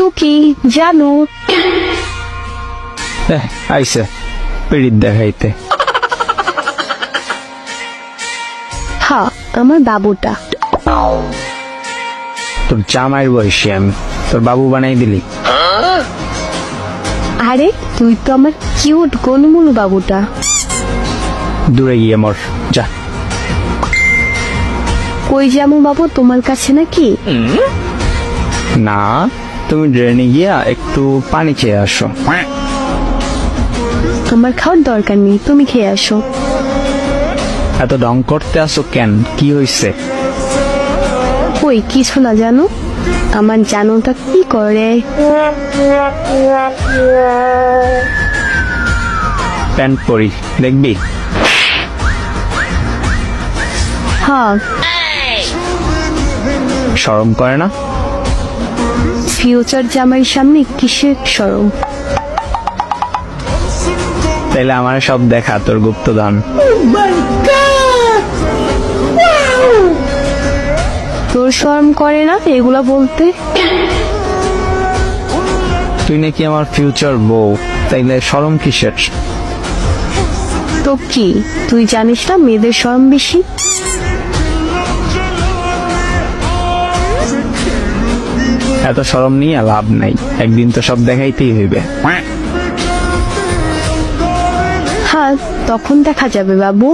টুকি জানো আইসে পিড়িত দেখাইতে। হ্যাঁ আমার বাবুটা। তোর জামাইয়ের বয়সী আমি, তোর বাবু বানাই দিলি। আরে তুই তো আমার কিউট গোলমুলু বাবুটা। দূরে গিয়ে মর যা। কই যাবো বাবু, তোমার কাছে নাকি? না, তুমি ড্রেনে গিয়া একটু পানি খেয়ে আসো। তোমার খাওয়ার দরকার নেই, তুমি খেয়ে আসো। এত ঢং করতে আসো কেন, কি হয়েছে? কই কিছু না জানো, আমার জানোটা কি করে। প্যান্ট পরি দেখবি? হ্যাঁ শরম করে না? ফিউচার জামাইয়ের সামনে কিসের শরম? তাইলে আমার সব দেখা তোর গুপ্তধন। তোর শরম করে না এগুলা বলতে? তুই নাকি আমার ফিউচার বউ, তাইলে শরম কিসের? তো কি তুই জানিস না মেয়েদের শরম বেশি? এত শরম নিয়ে লাভ নাই, একদিন তো সব দেখাইতেই হইবে। হ্যাঁ তখন দেখা যাবে বাবু,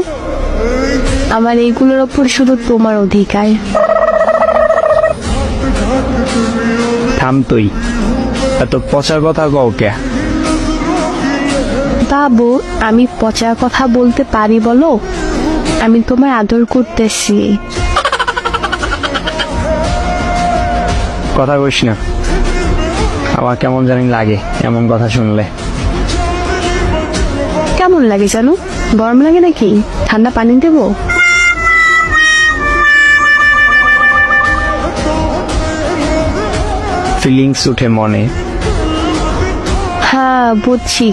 আমার এইগুলোর ওপর শুধু তোমার অধিকার। থাম তুই, এত পচা কথা কও কে? বাবু আমি পচা কথা বলতে পারি বলো? আমি তোমার আদর করতেছি। কথা কইস না, আমার কেমন জানি লাগে এমন কথা শুনলে। কেমন লাগে জানো? গরম লাগে নাকি? ঠান্ডা পানি দেবো? ফিলিংস উঠে মনে। হ্যাঁ বুঝছি।